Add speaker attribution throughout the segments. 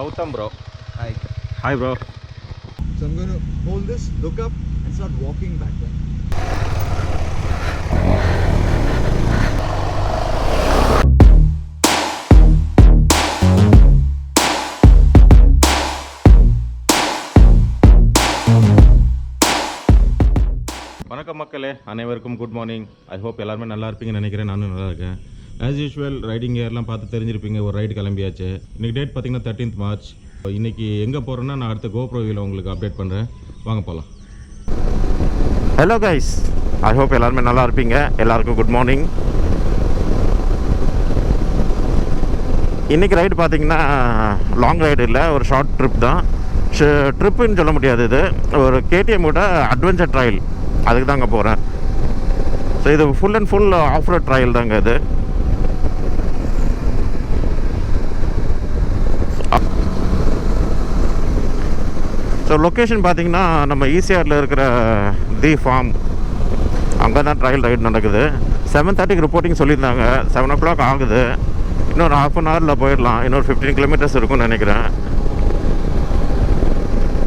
Speaker 1: Gautam bro.
Speaker 2: Hi.
Speaker 1: Hi bro.
Speaker 2: So I'm going to hold this, look up and start walking backward.
Speaker 1: வணக்கம் மக்களே, அனைவருக்கும் good morning. I hope எல்லாருமே நல்லா இருப்பீங்கன்னு நினைக்கிறேன். நானும் நல்லா இருக்கேன். ஆஸ் யூஷுவல் ரைடிங் ஏர்லாம் பார்த்து தெரிஞ்சிருப்பீங்க. ஒரு ரைடு கிளம்பியாச்சு. இன்றைக்கி டேட் பார்த்தீங்கன்னா 13th March. இன்றைக்கி எங்கே போகிறேன்னா நான் அடுத்த கோப்ரோவில் உங்களுக்கு அப்டேட் பண்ணுறேன். வாங்க போகலாம். ஹலோ கைஸ், ஐ ஹோப் எல்லாருமே நல்லா இருப்பீங்க. எல்லாருக்கும் குட் மார்னிங். இன்றைக்கி ரைடு பார்த்தீங்கன்னா லாங் ரைடு இல்லை, ஒரு ஷார்ட் ட்ரிப் தான். ட்ரிப்புன்னு சொல்ல முடியாது, இது ஒரு KTMோட அட்வென்ச்சர் ட்ரையல். அதுக்கு தாங்க போகிறேன். ஸோ இது full and full off road trail தாங்க இது. ஸோ லொக்கேஷன் பார்த்தீங்கன்னா நம்ம ஈசிஆரில் இருக்கிற தி ஃபார்ம், அங்கே தான் ட்ரையல் ரைடு நடக்குது. 7:30க்கு ரிப்போர்ட்டிங் சொல்லியிருந்தாங்க. 7 o'clock ஆகுது. இன்னொரு ½ an hourல போயிடலாம். இன்னொரு 15 kilometers இருக்கும்னு நினைக்கிறேன்.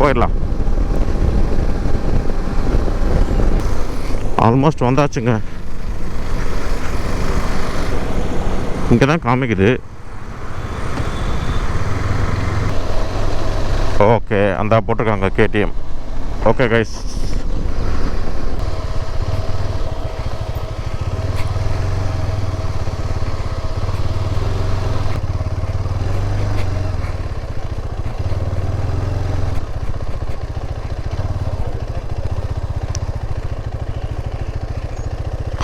Speaker 1: போயிடலாம். ஆல்மோஸ்ட் வந்தாச்சுங்க. இங்கே தான் காமிக்குது. ஓகே, அந்த போட்டிருக்காங்க KTM. Okay guys,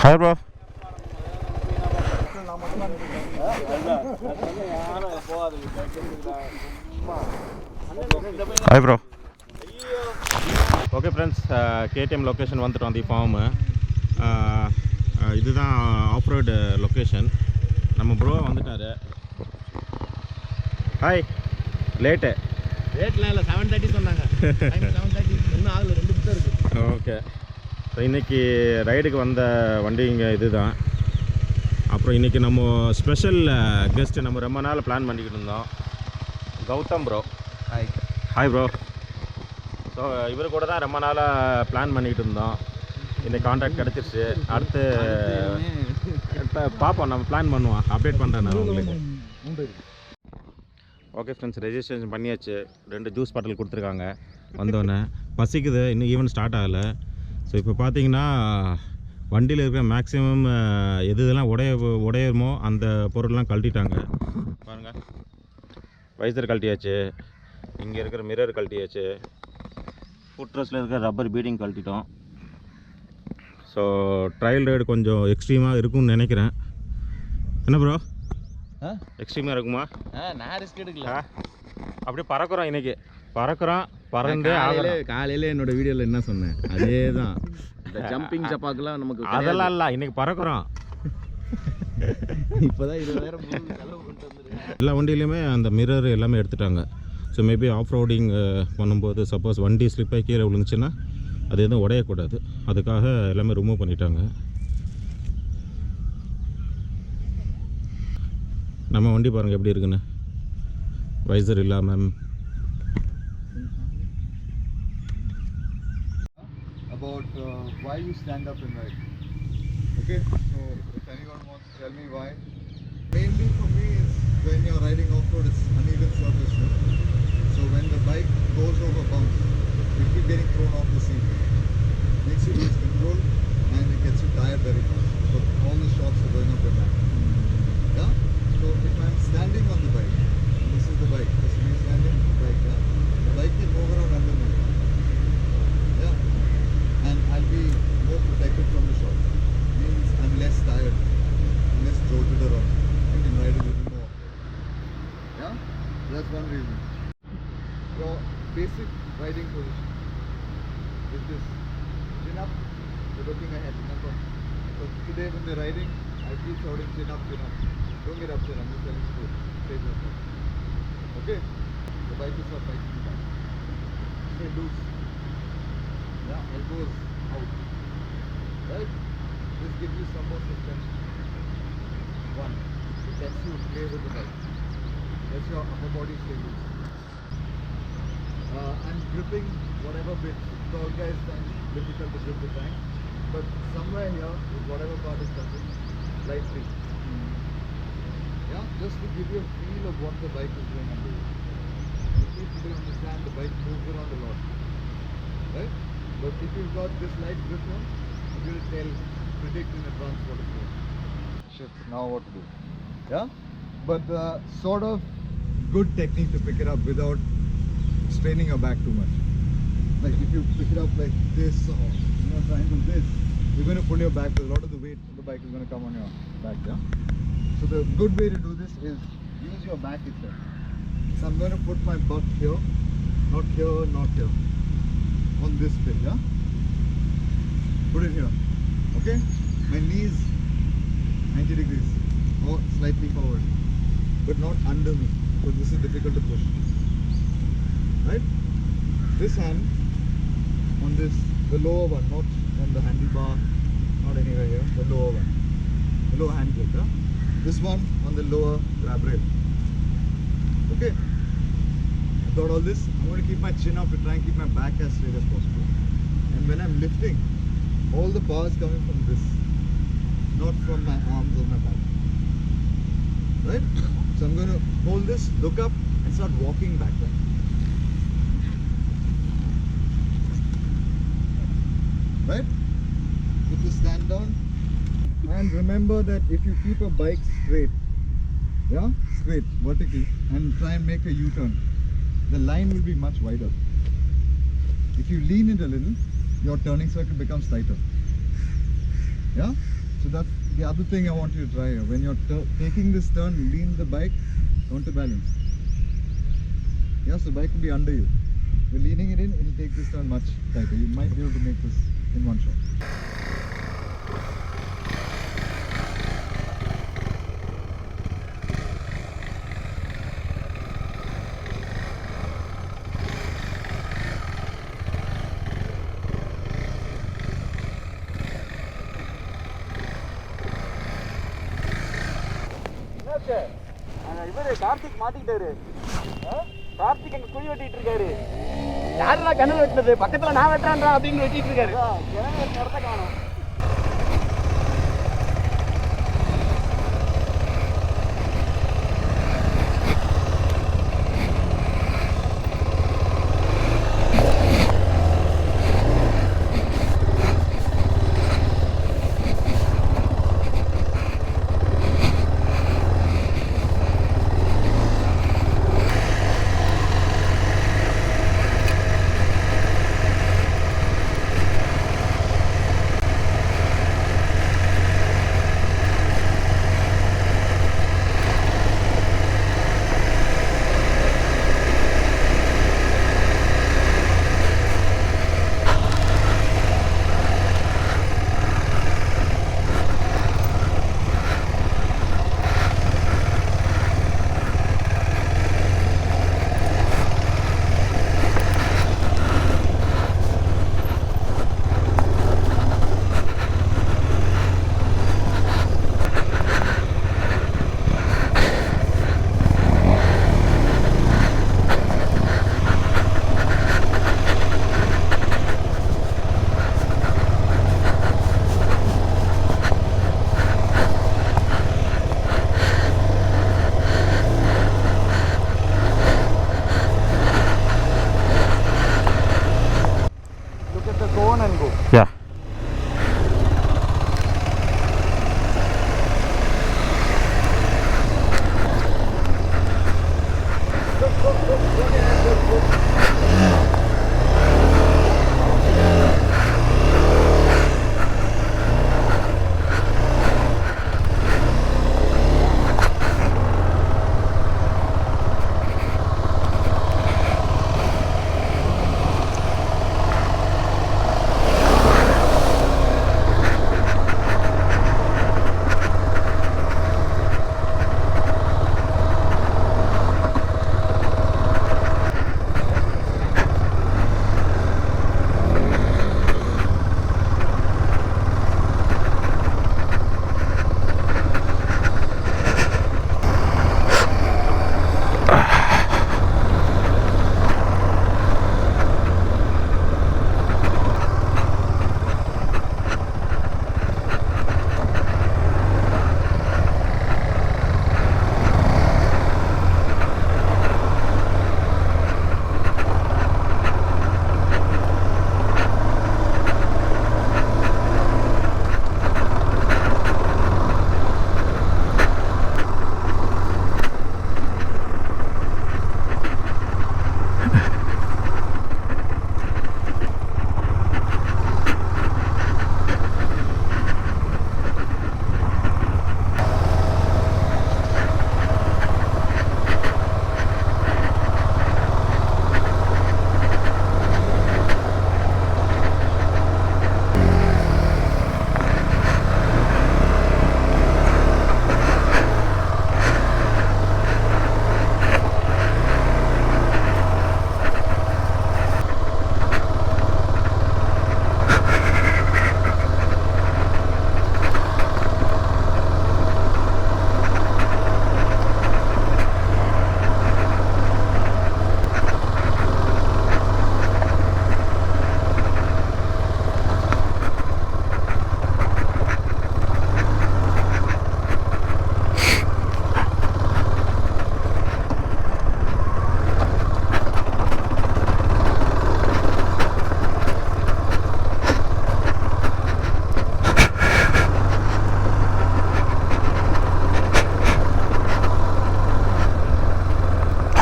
Speaker 1: hi bro. Hi bro. Okay friends, KTM location வந்துட்டோம். அந்த ஃபார்மு இதுதான் ஆஃப் ரோடு லொக்கேஷன். நம்ம ப்ரோ வந்துட்டார். ஹாய். லேட்லாம் இல்லை, 7:30 சொன்னாங்க. 7:30 இன்னும் ஆகல, 2 நிமிஷம் இருக்குது. ஓகே, ஸோ இன்றைக்கி ரைடுக்கு வந்த வண்டிங்க இது தான். அப்புறம் இன்றைக்கி நம்ம ஸ்பெஷல் கெஸ்ட்டு நம்ம ரொம்ப நாள் பிளான் பண்ணிக்கிட்டு இருந்தோம். Gautham bro.
Speaker 2: Hi.
Speaker 1: Hi bro. So இவர் கூட தான் ரொம்ப நாளாக பிளான் பண்ணிக்கிட்டு இருந்தோம். இந்த கான்ட்ராக்ட் கிடச்சிருச்சு. அடுத்து பார்ப்போம், நம்ம பிளான் பண்ணுவோம். அப்டேட் பண்ணுறேன் நான் உங்களுக்கு. ஓகே ஃப்ரெண்ட்ஸ், ரெஜிஸ்ட்ரேஷன் பண்ணியாச்சு. 2 ஜூஸ் பாட்டில் கொடுத்துருக்காங்க. வந்தோடனே பசிக்குது, இன்னும் ஈவெண்ட் ஸ்டார்ட் ஆகலை. ஸோ இப்போ பார்த்தீங்கன்னா வண்டியில் இருக்கிற மேக்ஸிமம் எதுலாம் உடையுமோ அந்த பொருள்லாம் கழட்டிட்டாங்க. பாருங்கள், வைசர் கழட்டியாச்சு, இங்கே இருக்கிற மிரர் கழட்டியாச்சு, ஃபுட்ரஸில் இருக்கிற ரப்பர் பீடிங் கழட்டிட்டோம். ஸோ ட்ரையல் ரைடு கொஞ்சம் எக்ஸ்ட்ரீமாக இருக்கும்னு நினைக்கிறேன். என்ன ப்ரோ, எக்ஸ்ட்ரீமாக இருக்குமா?
Speaker 2: நான் ரிஸ்க் எடுக்கல.
Speaker 1: அப்படியே பறக்கிறோம். இன்றைக்கி பறக்கிறோம். பறந்து
Speaker 2: காலையில் என்னோட வீடியோவில் என்ன சொன்னேன் அதே தான். இந்த ஜம்பிங் சப்பாக்கெல்லாம் நமக்கு
Speaker 1: அதெல்லாம் இல்லை, இன்றைக்கி பறக்கிறோம்.
Speaker 2: இப்போ தான் 20,000 செலவு பண்ணிட்டு வந்துருக்கேன்.
Speaker 1: எல்லா வண்டியிலையுமே அந்த மிரர் எல்லாமே எடுத்துட்டாங்க. ஸோ மேபி ஆஃப் ரோடிங் பண்ணும்போது சப்போஸ் வண்டி ஸ்லிப்பாகி கீழே விழுந்துச்சுன்னா அது எதுவும் உடையக்கூடாது. அதுக்காக எல்லாமே ரிமூவ் பண்ணிட்டாங்க. நம்ம வண்டி பாருங்கள் எப்படி இருக்குன்னு, வைசர் இல்லாமல்.
Speaker 2: About why you stand up and ride. Okay, so if anyone wants to tell me why, mainly for me is when you're riding off-road, it's uneven surface. So when the bike goes over bumps, you keep getting thrown off the seat. Makes you lose control and it gets you tired very fast. So all the shots are going up your back. Yeah. So if I'm standing on the bike, and this is the bike. This is me standing on the bike. Yeah. The bike can move around under me. Yeah. And I'll be more protected from the shots. Means I'm less tired, I'm less jolted around. I can ride a little more. Yeah, that's one reason. Your basic riding position is this: chin up, you're looking ahead. Remember, so today when we're riding, I keep shouting chin up, chin up. Don't get upset. I'm just telling you, stay yourself. Okay? The bike is not fighting you back. Stay loose. Yeah, elbows out. Right? This gives you some more suspension. One, it lets you play with the bike. Lets your upper body stay loose. and gripping whatever bit. Tall guys find it difficult to grip the tank, but somewhere here, with whatever part is touching, lightly. Yeah, just to give you a feel of what the bike is doing under you. People understand the bike moves around a lot, right? But if you've got this light grip on, you will predict in advance what is going. Shit, now what to do? Yeah, but sort of good technique to pick it up without straining your back too much. Like if you pick it up like this or trying to this, you're going to pull your back because a lot of the weight of the bike is going to come on your back. Yeah. So the good way to do this is use your back itself. So I'm going to put my butt here, not here, not here, on this bit. Yeah. Put it here. Okay. My knees 90 degrees or slightly forward, but not under me because this is difficult to push. Right? This hand on this, the lower one, not on the handlebar, not anywhere here, the lower one, the lower hand grip. Yeah? This one on the lower grab rail. Okay? I've got all this. I'm going to keep my chin up to try and keep my back as straight as possible. And when I'm lifting, all the power is coming from this, not from my arms or my back. Right? So I'm going to hold this, look up and start walking back. Right? Put the stand down. And remember that if you keep a bike straight, yeah, straight, vertically, and try and make a U-turn, the line will be much wider. If you lean it a little, your turning circle becomes tighter. Yeah? So that's the other thing I want you to try here. When you're taking this turn, lean the bike, counterbalance. Yeah, so the bike will be under you. You're leaning it in, it'll take this turn much tighter. You might be able to make this in one shot.
Speaker 3: இவரு கார்த்திக் மாட்டிக்கிட்டாரு. கார்த்திக் எங்க குழி வெட்டிட்டு இருக்காரு. யாருடா கண்ணல் வெட்டினது? பக்கத்துல நான் வெட்டுறேன்டா அப்படின்னு வெட்டிட்டு இருக்காரு. இடத்த காணும்.
Speaker 1: Yeah.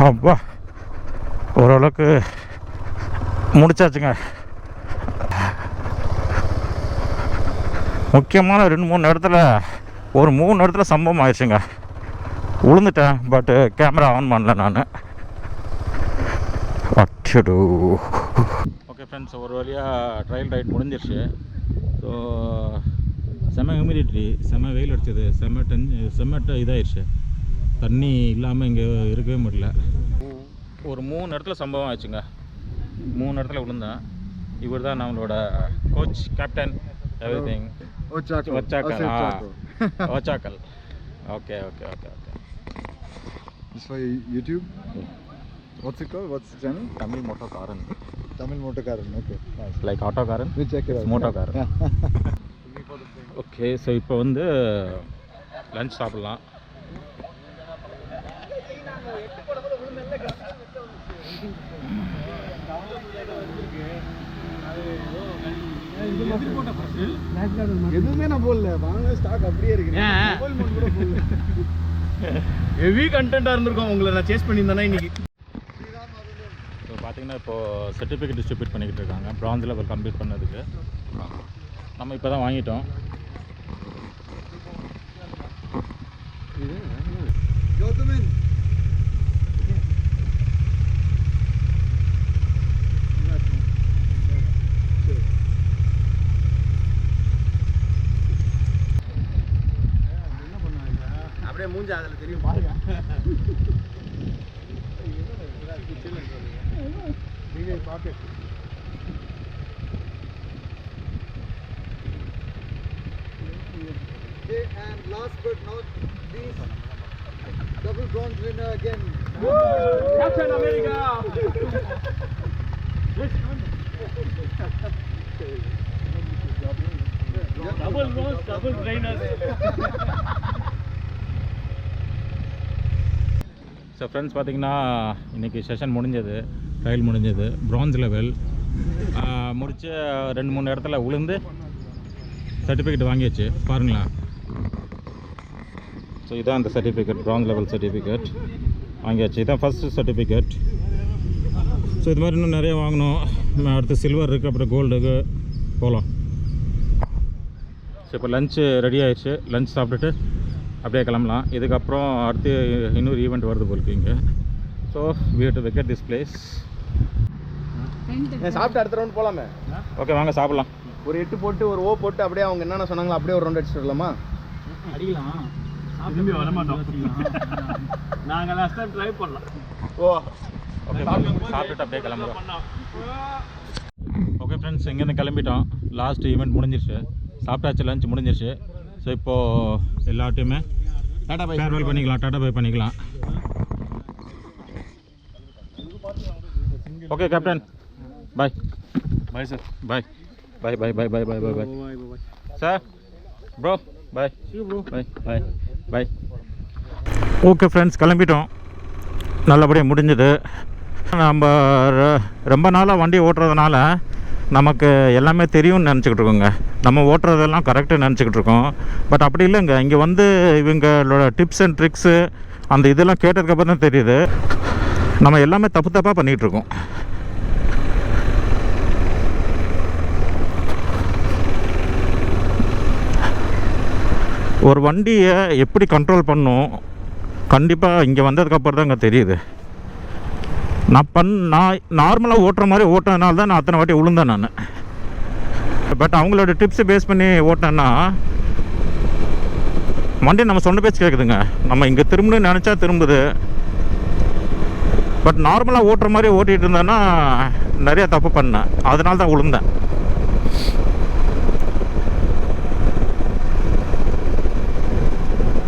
Speaker 1: அப்பா ஓரளவுக்கு முடிச்சாச்சுங்க. முக்கியமான 2-3 இடத்துல ஒரு 3 இடத்துல சம்பவம் ஆயிடுச்சுங்க. விழுந்துட்டேன், பட்டு கேமரா ஆன் பண்ணல நான். அச்சடோ. ஓகே ஃப்ரெண்ட்ஸ், ஒரு வழியாக ட்ரையல் ரைட் முடிஞ்சிருச்சு. ஸோ செம்ம ஹியூமிடிட்டி, செம்ம வெயில் அடிச்சது, செம்ம இதாகிடுச்சு. தண்ணி இல்லாமல் இங்கே இருக்கவே முடியல. ஒரு 3 இடத்துல சம்பவம் ஆச்சுங்க. 3 இடத்துல விழுந்தேன். இவர் தான் நம்மளோட கோச், கேப்டன், எவ்ரி திங். ஒச்சாக்கல். Okay okay okay okay.
Speaker 2: This for YouTube? What's it called? What's the channel?
Speaker 1: tamilmotokaaran.
Speaker 2: tamilmotokaaran. Okay. Nice.
Speaker 1: Like autokaran?
Speaker 2: We'll check it out.
Speaker 1: Motokaaran. Okay, so இப்போ வந்து லஞ்ச் சாப்பிட்லாம்.
Speaker 3: எதுவுமே நான் போடல, வாங்க stock அப்படியே இருக்கு. மொபைல் ஃபோன் கூட போடல. ஹெவி கண்டென்ட்டாக இருந்திருக்கோம். உங்களை நான் சேஸ் பண்ணியிருந்தேன்னா இன்னைக்கு.
Speaker 1: ஸோ பார்த்தீங்கன்னா இப்போது சர்டிஃபிகேட் டிஸ்ட்ரிபியூட் பண்ணிக்கிட்டு இருக்காங்க பிரான்ஸ் லெவல் கம்ப்ளீட் பண்ணதுக்கு. நம்ம இப்போ தான் வாங்கிட்டோம்.
Speaker 3: அப்படியே மூஞ்சா அதில் தெரியும் பாருங்க.
Speaker 2: And last but not least, double bronze winner again.
Speaker 3: Captain America. Double bronze, double trainers.
Speaker 1: So friends பார்த்தீங்கன்னா இன்றைக்கி செஷன் முடிஞ்சது, ட்ரையல் முடிஞ்சது. பிரான்ஸ் லெவல் முடித்து 2-3 இடத்துல விழுந்து சர்டிஃபிகேட் வாங்கியாச்சு. பாருங்களேன், ஸோ இதான் அந்த சர்டிஃபிகேட், பிரான்ஸ் லெவல் சர்டிஃபிகேட் வாங்கியாச்சு. இதான் ஃபஸ்ட்டு சர்டிஃபிகேட். ஸோ இது மாதிரி இன்னும் நிறைய வாங்கணும். அடுத்து சில்வர் இருக்குது, அப்புறம் கோல்டுக்கு போகலாம். ஸோ இப்போ லஞ்சு ரெடி ஆகிடுச்சு. லஞ்ச் சாப்பிட்டுட்டு அப்படியே கிளம்பலாம். இதுக்கப்புறம் அடுத்து இன்னொரு ஈவெண்ட் வருது போலுக்கு இங்கே. So we have to vacate this place.
Speaker 3: சாப்பிட்டு அடுத்த ரவுண்ட் போகலாமே.
Speaker 1: ஓகே, வாங்க சாப்பிட்லாம்.
Speaker 3: ஒரு 8 போட்டு ஒரு ஓ போட்டு அப்படியே அவங்க என்னென்ன சொன்னாங்களோ அப்படியே ஒரு ரவுண்ட் அடிச்சுட்டு வரலாமா?
Speaker 4: அடிக்கலாம். திரும்பி வர மாட்டோம். நாங்க லாஸ்ட் டைம் ட்ரை பண்ணலாம்.
Speaker 3: ஓ
Speaker 1: ஓகே, சாப்பிட்டுட்டு அப்படியே கிளம்புறோம். ஓகே ஃப்ரெண்ட்ஸ், இங்கேருந்து கிளம்பிட்டோம். லாஸ்ட் ஈவெண்ட் முடிஞ்சிருச்சு, சாப்பிட்டாச்சு, லஞ்ச் முடிஞ்சிருச்சு. ஸோ இப்போது எல்லாத்தையுமே
Speaker 3: டாடா பை
Speaker 1: ஃபேர்வெல் பண்ணிக்கலாம், டாடா பை பண்ணிக்கலாம். Okay captain, bye.
Speaker 4: Bye sir.
Speaker 1: Bye bye bye bye bye bye bye bye sir. Bro bye. Bye bye bye. Okay friends, கிளம்பிட்டோம். நல்லபடியாக முடிஞ்சது. நம்ம ரொம்ப நாளாக வண்டி ஓட்டுறதுனால நமக்கு எல்லாமே தெரியும்னு நினச்சிக்கிட்டு இருக்கோங்க. நம்ம ஓட்டுறதெல்லாம் கரெக்டாக நினச்சிக்கிட்டு இருக்கோம். பட் அப்படி இல்லைங்க. இங்கே வந்து இவங்களோட டிப்ஸ் அண்ட் ட்ரிக்ஸு அந்த இதெல்லாம் கேட்டதுக்கப்புறம் தான் தெரியுது நம்ம எல்லாமே தப்பாக பண்ணிகிட்ருக்கோம். ஒரு வண்டியை எப்படி கண்ட்ரோல் பண்ணும் கண்டிப்பாக இங்கே வந்ததுக்கப்புறம் தான் இங்கே தெரியுது. நான் நார்மலாக ஓட்டுற மாதிரி ஓட்டுறதுனால தான் நான் அத்தனை வாட்டி விழுந்தேன் நான். பட் அவங்களோட டிப்ஸை பேஸ் பண்ணி ஓட்டினேன்னா வண்டி நம்ம சொன்ன பேச்சு கேட்குதுங்க. நம்ம இங்கே திரும்பணும்னு நினச்சா திரும்புது. பட் நார்மலாக ஓட்டுற மாதிரி ஓட்டிகிட்டு இருந்தேன்னா நிறைய தப்பு பண்ணேன், அதனால தான் விழுந்தேன்.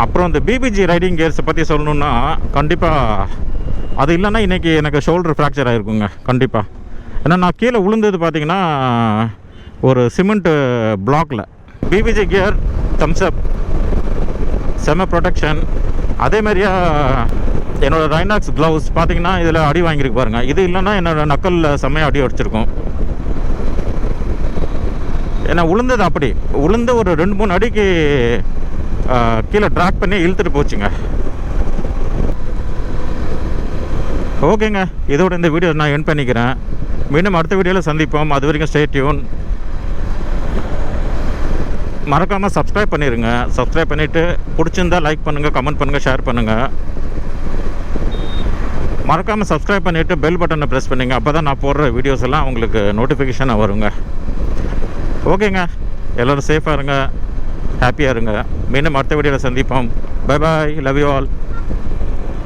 Speaker 1: அப்புறம் இந்த பிபிஜி ரைடிங் கியர்ஸை பற்றி சொல்லணுன்னா கண்டிப்பாக அது இல்லைன்னா இன்றைக்கி எனக்கு ஷோல்டர் ஃப்ராக்சர் ஆகிருக்குங்க கண்டிப்பாக. ஏன்னா நான் கீழே விழுந்தது பார்த்திங்கன்னா ஒரு சிமெண்ட்டு பிளாக்கில். பிபிஜி கியர் தம்ஸ்அப், செம ப்ரொடெக்ஷன். அதேமாதிரியா என்னோடய ரைனாக்ஸ் க்ளவுஸ் பார்த்திங்கன்னா இதில் அடி வாங்கியிருக்கு பாருங்கள். இது இல்லைன்னா என்னோடய நக்கலில் செம்மையாக அடி அடிச்சிருக்கும். ஏன்னா விழுந்தது அப்படி விழுந்து ஒரு 2-3 அடிக்கு கீழே ட்ராக் பண்ணி இழுத்துட்டு போச்சுங்க. ஓகேங்க, இதோட இந்த வீடியோ நான் எண்ட் பண்ணிக்கிறேன். மீண்டும் அடுத்த வீடியோவில் சந்திப்போம். அது வரைக்கும் ஸ்டே டியூன். மறக்காமல் சப்ஸ்கிரைப் பண்ணிடுங்க. சப்ஸ்கிரைப் பண்ணிவிட்டு பிடிச்சிருந்தா லைக் பண்ணுங்கள், கமெண்ட் பண்ணுங்கள், ஷேர் பண்ணுங்கள். மறக்காமல் சப்ஸ்கிரைப் பண்ணிவிட்டு பெல் பட்டனை ப்ரெஸ் பண்ணிங்க. அப்போ தான் நான் போடுற வீடியோஸ் எல்லாம் உங்களுக்கு நோட்டிஃபிகேஷனாக வருங்க. ஓகேங்க, எல்லோரும் சேஃபாக இருங்க, ஹாப்பியாக இருங்க. மீண்டும் அடுத்த வீடியோவில் சந்திப்போம். Bye bye, love you all.